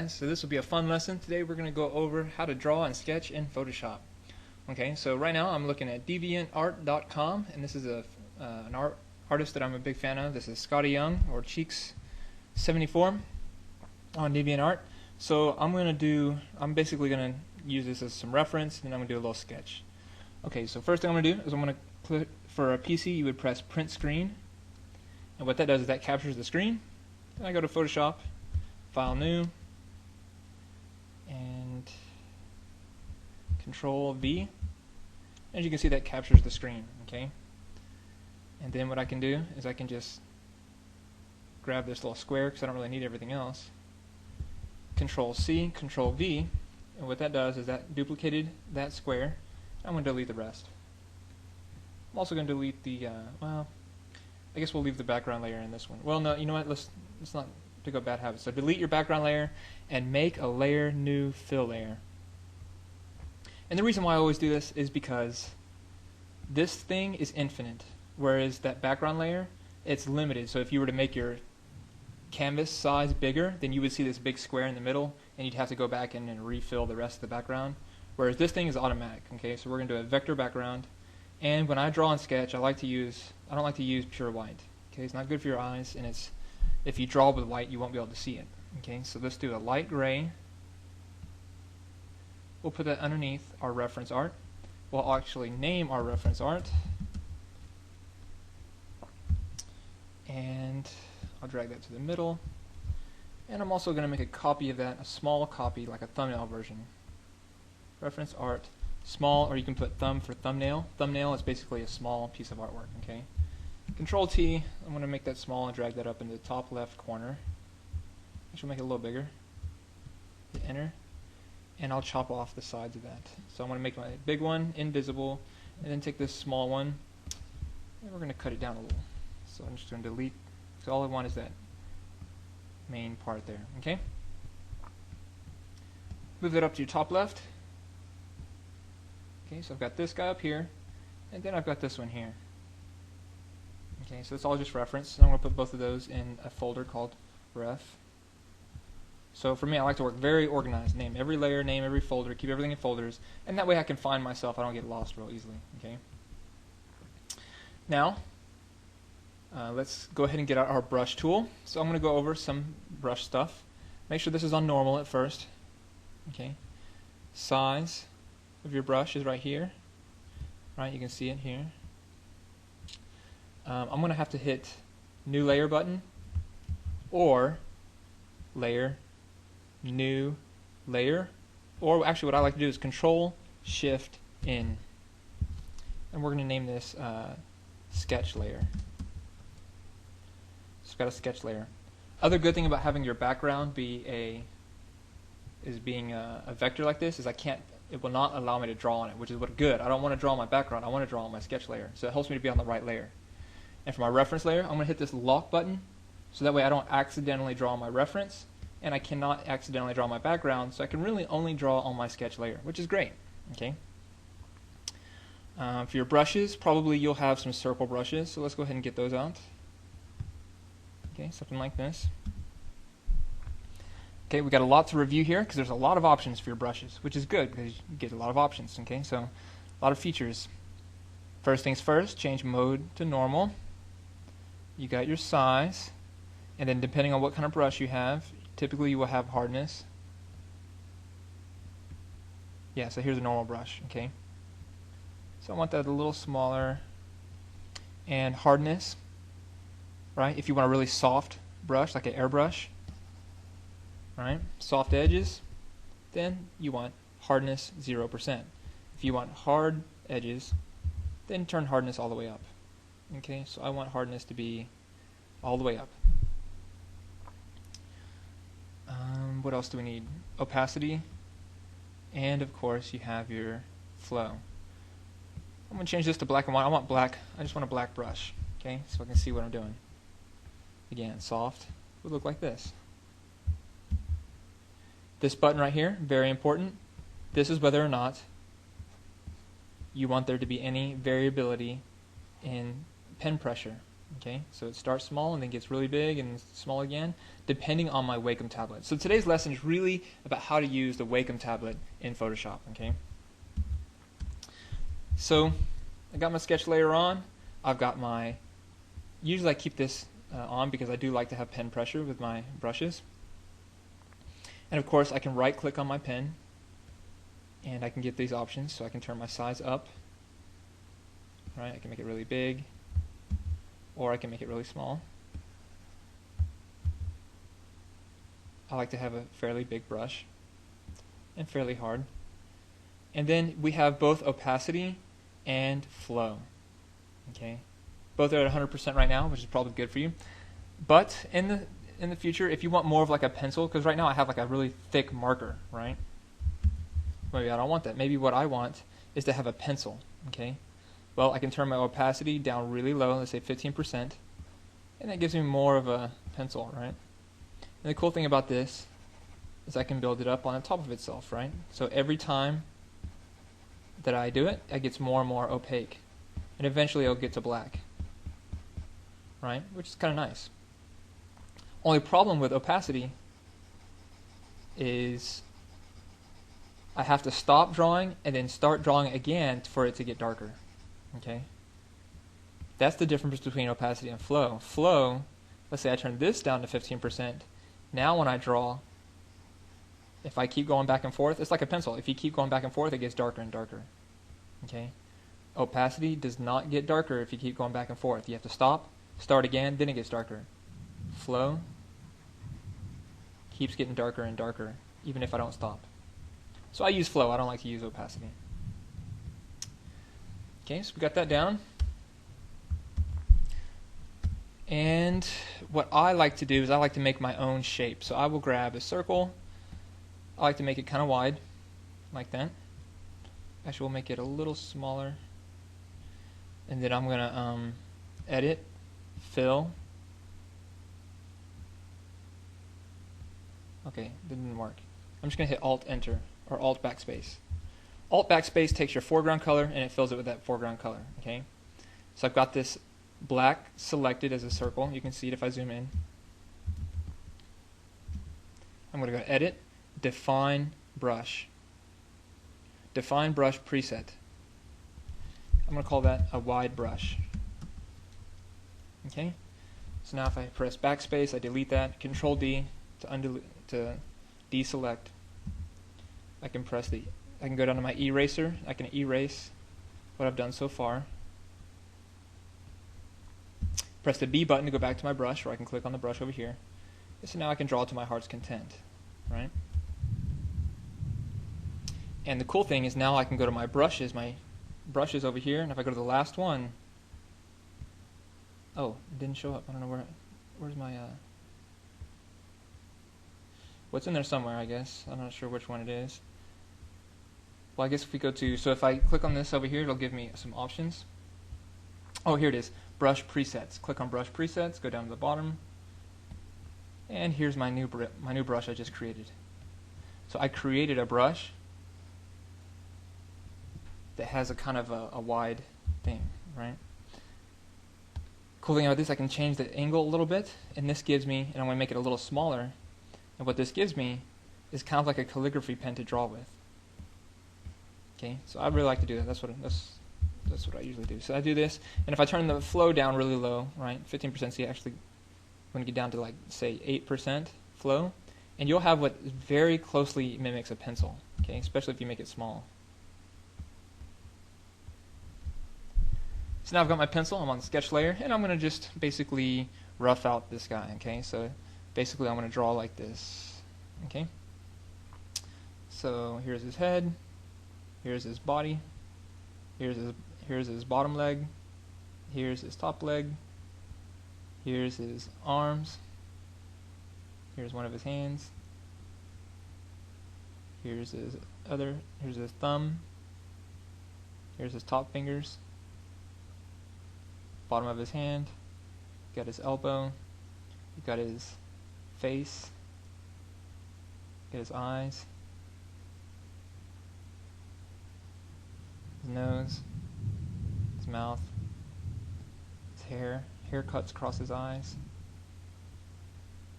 guys, so this will be a fun lesson. Today we're going to go over how to draw and sketch in Photoshop. Okay, so right now I'm looking at DeviantArt.com, and this is an artist that I'm a big fan of. This is Scotty Young, or Cheeks74 on DeviantArt. So I'm basically going to use this as some reference, and I'm going to do a little sketch. Okay, so first thing I'm going to do is I'm going to click, for a PC you would press print screen, and what that does is that captures the screen. Then I go to Photoshop, File New, and Control V. As you can see, that captures the screen. Okay, and then what I can do is I can just grab this little square because I don't really need everything else. Control C, Control V, and what that does is that duplicated that square. I'm going to delete the rest. I'm also going to delete the well, I guess we'll leave the background layer in this one. Well, no, you know what? Let's not pick up bad habits. So delete your background layer and make a layer new fill layer. And the reason why I always do this is because this thing is infinite, whereas that background layer, it's limited. So if you were to make your canvas size bigger, then you would see this big square in the middle, and you'd have to go back in and refill the rest of the background. Whereas this thing is automatic. Okay, so we're going to do a vector background, and when I draw and sketch, I don't like to use pure white. Okay, it's not good for your eyes, and if you draw with white, you won't be able to see it. Okay, so let's do a light gray. We'll put that underneath our reference art. We'll actually name our reference art, and I'll drag that to the middle. And I'm also going to make a copy of that, a small copy, like a thumbnail version. Reference art, small, or you can put thumb for thumbnail. Thumbnail is basically a small piece of artwork. Okay. Control T, I'm going to make that small and drag that up into the top left corner. Actually, make it a little bigger. Hit Enter, and I'll chop off the sides of that. So I'm going to make my big one invisible, and then take this small one, and we're going to cut it down a little. So I'm just going to delete. So all I want is that main part there. Okay. Move that up to your top left. Okay, so I've got this guy up here, and then I've got this one here. Okay, so it's all just reference. And I'm going to put both of those in a folder called Ref. So for me, I like to work very organized. Name every layer, name every folder, keep everything in folders, and that way I can find myself. I don't get lost real easily. Okay. Now, let's go ahead and get out our brush tool. So I'm going to go over some brush stuff. Make sure this is on normal at first. Okay. Size of your brush is right here. Right, you can see it here. I'm going to have to hit New Layer button, or Layer, New Layer, or actually what I like to do is Control Shift N, and we're going to name this Sketch Layer. So it's got a sketch layer. Other good thing about having your background being a vector like this is it will not allow me to draw on it, which is good. I don't want to draw on my background. I want to draw on my sketch layer. So it helps me to be on the right layer. And for my reference layer, I'm going to hit this lock button, so that way I don't accidentally draw on my reference, and I cannot accidentally draw my background, so I can really only draw on my sketch layer, which is great. Okay. For your brushes, probably you'll have some circle brushes, so let's go ahead and get those out. Okay, something like this. Okay, we got a lot to review here because there's a lot of options for your brushes, which is good because you get a lot of options. Okay, so a lot of features. First things first, change mode to normal. You got your size, and then depending on what kind of brush you have, typically you will have hardness. Yeah, so here's a normal brush. Okay, so I want that a little smaller. And hardness, right? If you want a really soft brush, like an airbrush. Right? Soft edges, then you want hardness 0%. If you want hard edges, then turn hardness all the way up. Okay, so I want hardness to be all the way up. What else do we need? Opacity, and of course you have your flow. I'm going to change this to black and white. I want black. I just want a black brush. Okay, so I can see what I'm doing. Again, soft would look like this. This button right here, very important. This is whether or not you want there to be any variability in pen pressure. Okay, so it starts small and then gets really big and small again, depending on my Wacom tablet. So today's lesson is really about how to use the Wacom tablet in Photoshop. Okay. So I got my sketch layer on. I've got my. Usually I keep this on because I do like to have pen pressure with my brushes. And of course I can right click on my pen and I can get these options, so I can turn my size up. Right, I can make it really big, or I can make it really small. I like to have a fairly big brush and fairly hard. And then we have both opacity and flow. Okay, both are at 100% right now, which is probably good for you. But in the future, if you want more of like a pencil, because right now I have like a really thick marker, right? Maybe I don't want that. Maybe what I want is to have a pencil. Okay. Well, I can turn my opacity down really low, let's say 15%, and that gives me more of a pencil, right? And the cool thing about this is I can build it up on the top of itself, right? So every time that I do it, it gets more and more opaque, and eventually it'll get to black, right? Which is kind of nice. Only problem with opacity is I have to stop drawing and then start drawing again for it to get darker. Okay, that's the difference between opacity and flow. Flow, let's say I turn this down to 15%. Now when I draw, if I keep going back and forth, it's like a pencil. If you keep going back and forth, it gets darker and darker. Okay, opacity does not get darker if you keep going back and forth. You have to stop, start again, then it gets darker. Flow keeps getting darker and darker, even if I don't stop. So I use flow. I don't like to use opacity. Okay, so we got that down. And what I like to do is I like to make my own shape. So I will grab a circle. I like to make it kind of wide, like that. Actually, we'll make it a little smaller. And then I'm going to edit, fill. Okay, that didn't work. I'm just going to hit Alt-Enter, or Alt-Backspace. Alt-Backspace takes your foreground color and it fills it with that foreground color. Okay, so I've got this black selected as a circle. You can see it if I zoom in. I'm going to go Edit, Define Brush. Define Brush Preset. I'm going to call that a wide brush. Okay, so now if I press Backspace, I delete that. Control D to deselect. I can go down to my eraser. I can erase what I've done so far. Press the B button to go back to my brush, or I can click on the brush over here. So now I can draw to my heart's content, right? And the cool thing is now I can go to my brushes over here, and if I go to the last one, oh, it didn't show up. I don't know where's my, what's in there somewhere, I guess. I'm not sure which one it is. Well, I guess if we go to, so if I click on this over here, it'll give me some options. Oh, here it is, brush presets. Click on brush presets, go down to the bottom, and here's my new brush I just created. So I created a brush that has a kind of a wide thing, right? Cool thing about this, I can change the angle a little bit, and this gives me, and I'm going to make it a little smaller, and what this gives me is kind of like a calligraphy pen to draw with. Okay, so I really like to do that. That's what I usually do. So I do this, and if I turn the flow down really low, right, 15%, see actually when you get down to like say 8% flow, and you'll have what very closely mimics a pencil. Okay, especially if you make it small. So now I've got my pencil. I'm on the sketch layer, and I'm going to just basically rough out this guy. Okay, so basically I'm going to draw like this. Okay, so here's his head. Here's his body, here's his bottom leg, here's his top leg, here's his arms, here's one of his hands, here's his thumb, here's his top fingers, bottom of his hand, got his elbow, got his face, got his eyes, his nose, his mouth, his hair, haircuts across his eyes.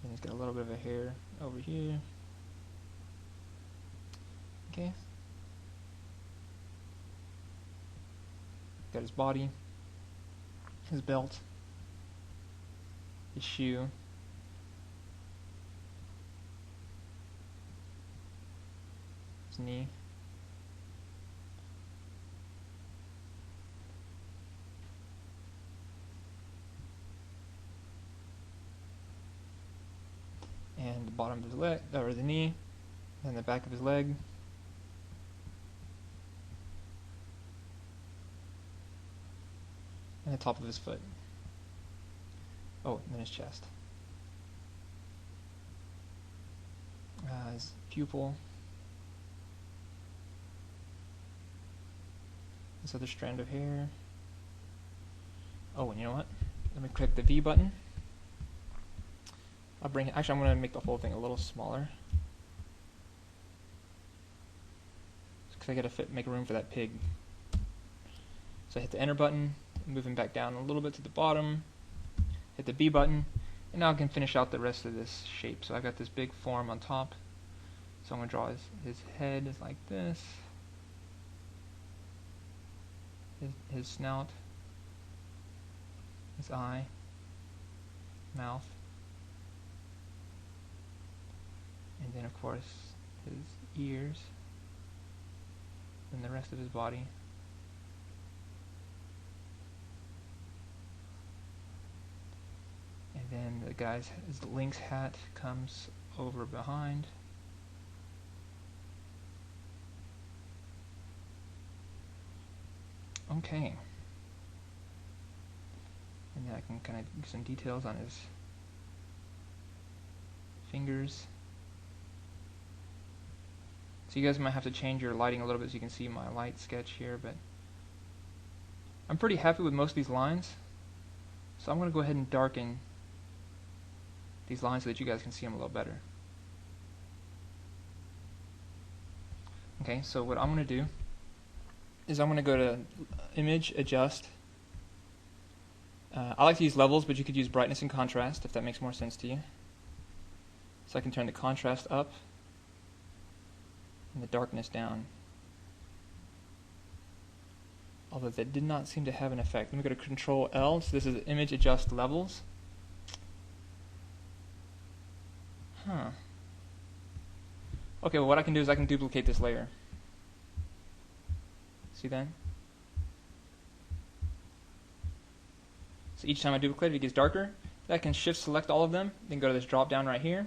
And he's got a little bit of a hair over here. Okay. Got his body, his belt, his shoe, his knee. And the bottom of his leg, or the knee, and the back of his leg. And the top of his foot. Oh, and then his chest. His pupil. This other strand of hair. Oh, and you know what? Let me click the V button. Actually, I'm going to make the whole thing a little smaller. Because I got to make room for that pig. So I hit the enter button, moving back down a little bit to the bottom, hit the B button, and now I can finish out the rest of this shape. So I've got this big form on top. So I'm going to draw his head is like this. His snout, his eye, mouth. And then, of course, his ears, and the rest of his body. And then his Lynx hat comes over behind. Okay. And then I can kind of give some details on his fingers. So you guys might have to change your lighting a little bit so you can see my light sketch here, but I'm pretty happy with most of these lines. So I'm going to go ahead and darken these lines so that you guys can see them a little better. Okay, so what I'm going to do is I'm going to go to Image, Adjust. I like to use levels, but you could use brightness and contrast if that makes more sense to you. So I can turn the contrast up and the darkness down. Although that did not seem to have an effect. Let me go to Control L. So this is Image Adjust Levels. Okay, well what I can do is I can duplicate this layer. See that? So each time I duplicate it, it gets darker. Then I can Shift select all of them, then go to this drop down right here,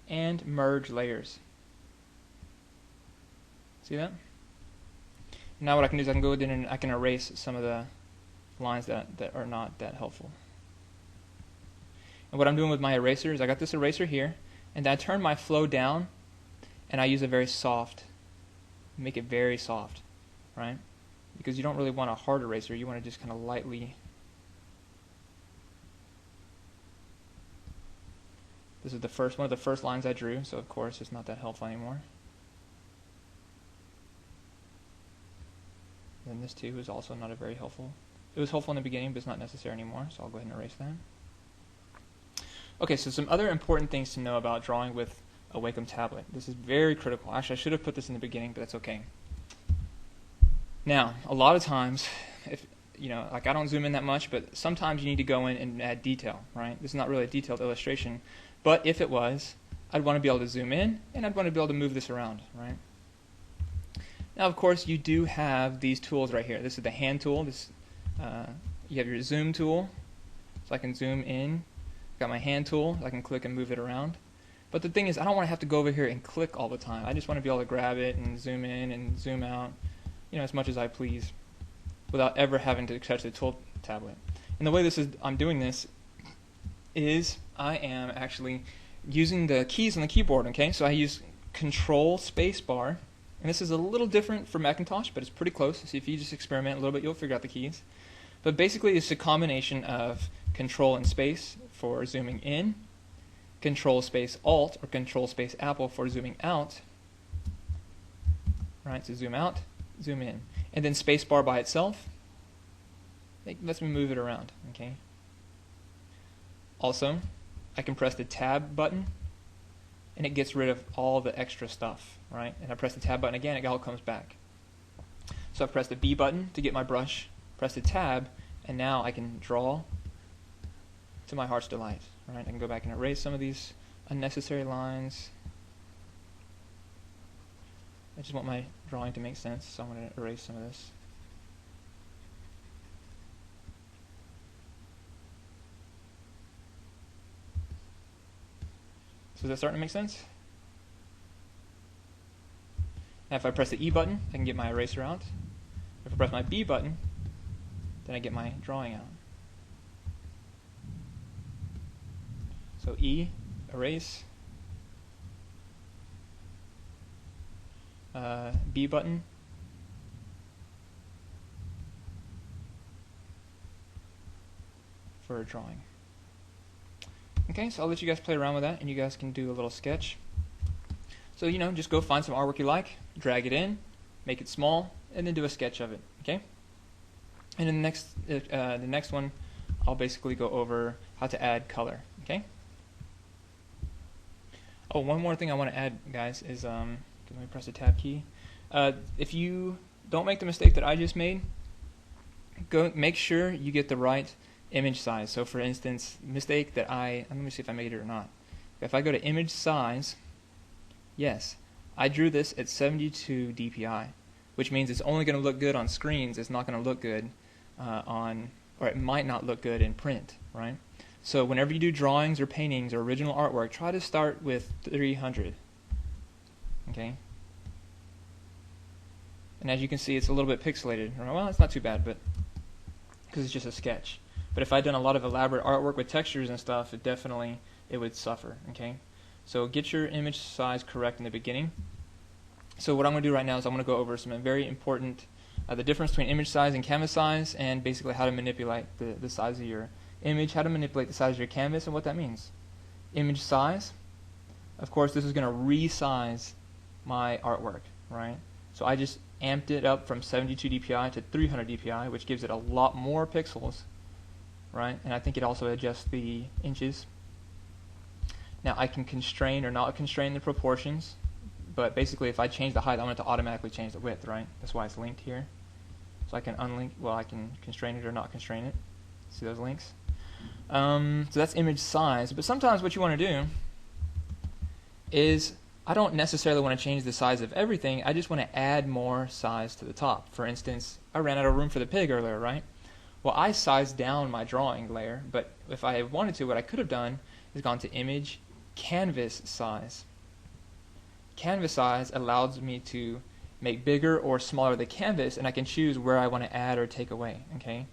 and merge layers. See that? Now what I can do is I can go in and I can erase some of the lines that are not that helpful. And what I'm doing with my eraser is I got this eraser here, and then I turn my flow down, and I use a very soft, make it very soft, right? Because you don't really want a hard eraser, you want to just kind of lightly. This is one of the first lines I drew, so of course it's not that helpful anymore. And this too is also not a very helpful. It was helpful in the beginning, but it's not necessary anymore, so I'll go ahead and erase that. Okay, so some other important things to know about drawing with a Wacom tablet. This is very critical. Actually, I should have put this in the beginning, but that's okay. Now, a lot of times, like I don't zoom in that much, but sometimes you need to go in and add detail, right? This is not really a detailed illustration, but if it was, I'd want to be able to zoom in, and I'd want to be able to move this around, right? Now, of course, you do have these tools right here. This is the hand tool. You have your zoom tool, so I can zoom in. Got my hand tool. I can click and move it around. But the thing is, I don't want to have to go over here and click all the time. I just want to be able to grab it and zoom in and zoom out, as much as I please, without ever having to touch the tool tablet. And the way I'm doing this is I am actually using the keys on the keyboard. Okay, so I use Control Spacebar. And this is a little different for Macintosh, but it's pretty close. So if you just experiment a little bit, you'll figure out the keys. But basically, it's a combination of Control and Space for zooming in, Control Space Alt or Control Space Apple for zooming out. Right, so zoom out, zoom in, and then Spacebar by itself. It lets me move it around. Okay. Also, I can press the tab button and it gets rid of all the extra stuff, right? And I press the tab button again, it all comes back. So I press the B button to get my brush, press the tab, and now I can draw to my heart's delight, right? I can go back and erase some of these unnecessary lines. I just want my drawing to make sense, so I'm going to erase some of this. So is that starting to make sense? Now if I press the E button, I can get my eraser out. If I press my B button, then I get my drawing out. So E, erase. B button. For a drawing. Okay, so I'll let you guys play around with that and you guys can do a little sketch. So, you know, just go find some artwork you like, drag it in, make it small, and then do a sketch of it, okay? And in the next one, I'll basically go over how to add color, okay? Oh, one more thing I want to add, guys, is, let me press the tab key. If you don't make the mistake that I just made, go make sure you get the right image size. So for instance, mistake that let me see if I made it or not. If I go to image size, yes, I drew this at 72 dpi, which means it's only going to look good on screens. It's not going to look good or it might not look good in print, right? So whenever you do drawings or paintings or original artwork, try to start with 300, okay? And as you can see, it's a little bit pixelated. Well, it's not too bad, but because it's just a sketch. But if I'd done a lot of elaborate artwork with textures and stuff, it would suffer, okay? So get your image size correct in the beginning. So what I'm going to do right now is I'm going to go over some very important, the difference between image size and canvas size, and basically how to manipulate the size of your image, how to manipulate the size of your canvas, and what that means. Image size, of course, this is going to resize my artwork, right? So I just amped it up from 72 dpi to 300 dpi, which gives it a lot more pixels, right? And I think it also adjusts the inches. Now I can constrain or not constrain the proportions, but basically if I change the height, I want it to automatically change the width, right? That's why it's linked here. So I can unlink, well, I can constrain it or not constrain it. See those links? So that's image size, but sometimes what you want to do is, I don't necessarily want to change the size of everything, I just want to add more size to the top. For instance, I ran out of room for the pig earlier, right? Well, I sized down my drawing layer, but if I wanted to, what I could have done is gone to image, canvas size. Canvas size allows me to make bigger or smaller the canvas, and I can choose where I want to add or take away, okay?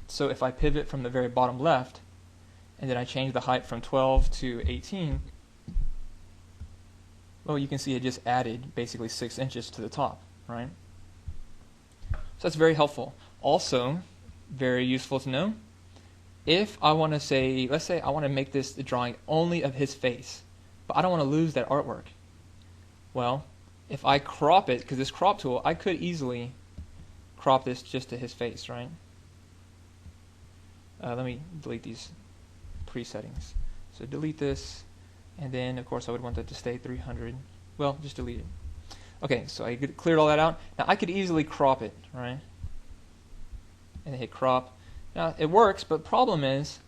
So if I pivot from the very bottom left, and then I change the height from 12 to 18, well, you can see it just added basically 6 inches to the top, right? So that's very helpful. Also, very useful to know, if I want to say, let's say I want to make this the drawing only of his face, but I don't want to lose that artwork. Well, if I crop it, because this crop tool, I could easily crop this just to his face, right? Let me delete these presettings. So delete this, and then of course I would want that to stay 300. Well, just delete it. Okay, so I cleared all that out. Now I could easily crop it, right? And hit crop. Now it works, but problem is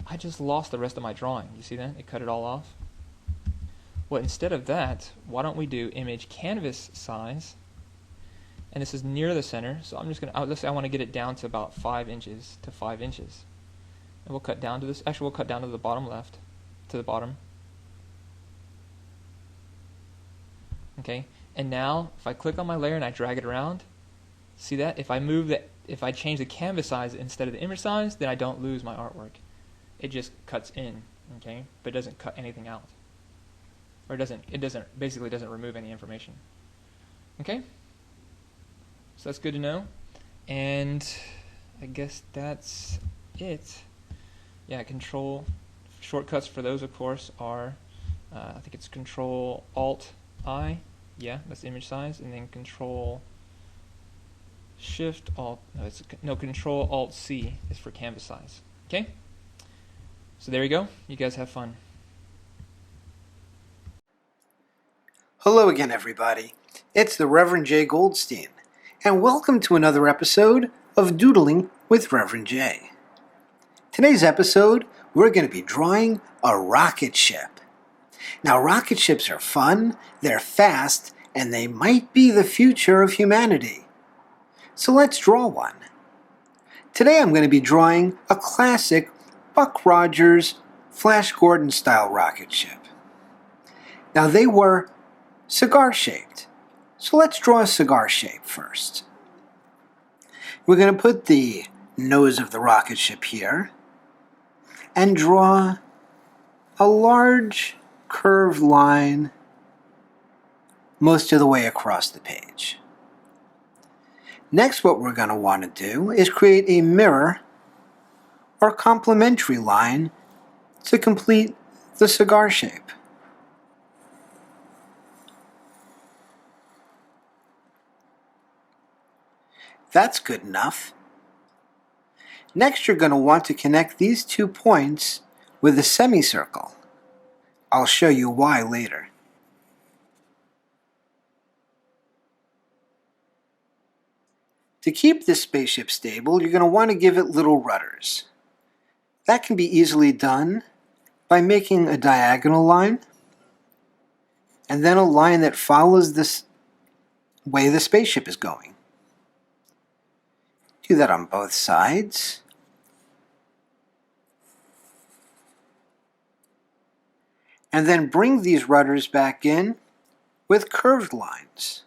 I just lost the rest of my drawing. You see that? It cut it all off. Well, instead of that, why don't we do image canvas size? And this is near the center, so I'm just going to, let's say I want to get it down to about 5 inches to 5 inches. And we'll cut down to this, actually we'll cut down to the bottom left, to the bottom. Okay, and now if I click on my layer and I drag it around, see that? If I change the canvas size instead of the image size, then I don't lose my artwork. It just cuts in, okay? But it doesn't cut anything out. Or basically doesn't remove any information. Okay? So that's good to know. And I guess that's it. Yeah, control shortcuts for those, of course, are I think it's Control Alt I. Yeah, that's the image size, and then Control Shift Alt. No, Control Alt C is for canvas size. Okay. So there you go. You guys have fun. Hello again, everybody. It's the Reverend Jay Goldstein, and welcome to another episode of Doodling with Reverend Jay. Today's episode, we're going to be drawing a rocket ship. Now, rocket ships are fun, they're fast, and they might be the future of humanity. So let's draw one. Today I'm going to be drawing a classic Buck Rogers Flash Gordon style rocket ship. Now, they were cigar-shaped. So let's draw a cigar shape first. We're going to put the nose of the rocket ship here and draw a large curved line most of the way across the page. Next, what we're going to want to do is create a mirror or complementary line to complete the cigar shape. That's good enough. Next, you're going to want to connect these 2 points with a semicircle. I'll show you why later. To keep this spaceship stable, you're going to want to give it little rudders. That can be easily done by making a diagonal line and then a line that follows this way the spaceship is going. Do that on both sides. And then bring these rudders back in with curved lines.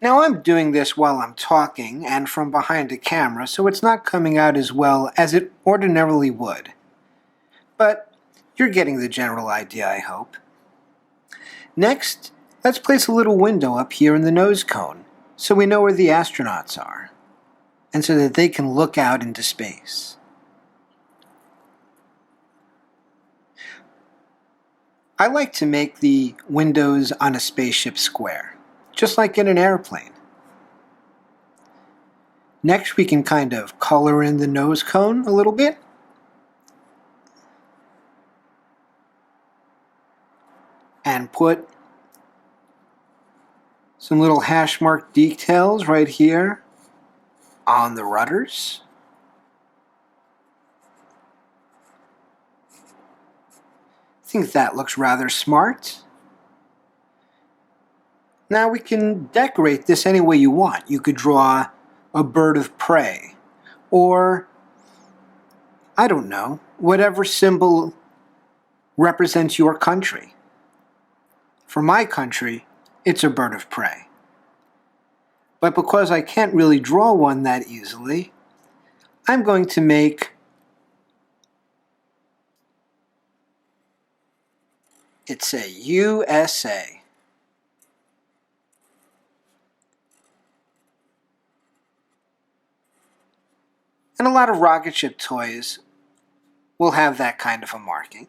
Now I'm doing this while I'm talking and from behind a camera, so it's not coming out as well as it ordinarily would. But you're getting the general idea, I hope. Next, let's place a little window up here in the nose cone so we know where the astronauts are and so that they can look out into space. I like to make the windows on a spaceship square, just like in an airplane. Next, we can kind of color in the nose cone a little bit. And put some little hash mark details right here on the rudders. I think that looks rather smart. Now we can decorate this any way you want. You could draw a bird of prey, or, I don't know, whatever symbol represents your country. For my country, it's a bird of prey. But because I can't really draw one that easily, I'm going to make it say USA. And a lot of rocket ship toys will have that kind of a marking.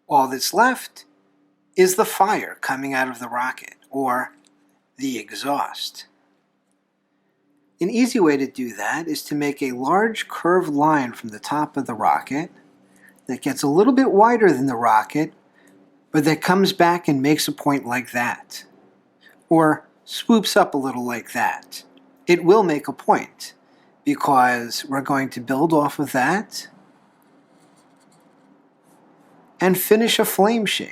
All that's left is the fire coming out of the rocket, or the exhaust. An easy way to do that is to make a large curved line from the top of the rocket that gets a little bit wider than the rocket, but that comes back and makes a point like that, or swoops up a little like that. It will make a point, because we're going to build off of that and finish a flame shape.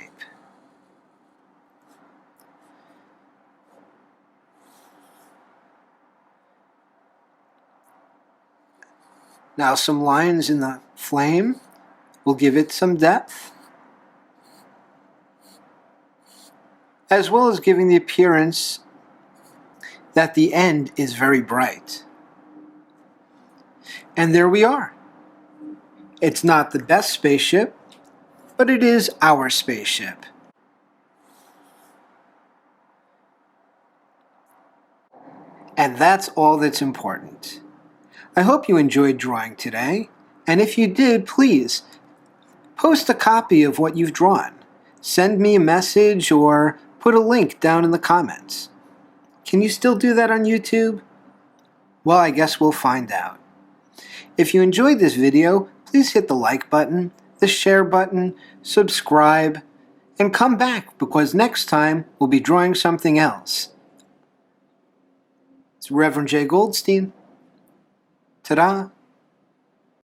Now some lines in the flame will give it some depth, as well as giving the appearance that the end is very bright. And there we are. It's not the best spaceship, but it is our spaceship. And that's all that's important. I hope you enjoyed drawing today, and if you did, please post a copy of what you've drawn. Send me a message or put a link down in the comments. Can you still do that on YouTube? Well, I guess we'll find out. If you enjoyed this video, please hit the like button, the share button, subscribe, and come back because next time we'll be drawing something else. It's Reverend J. Goldstein. Ta-da!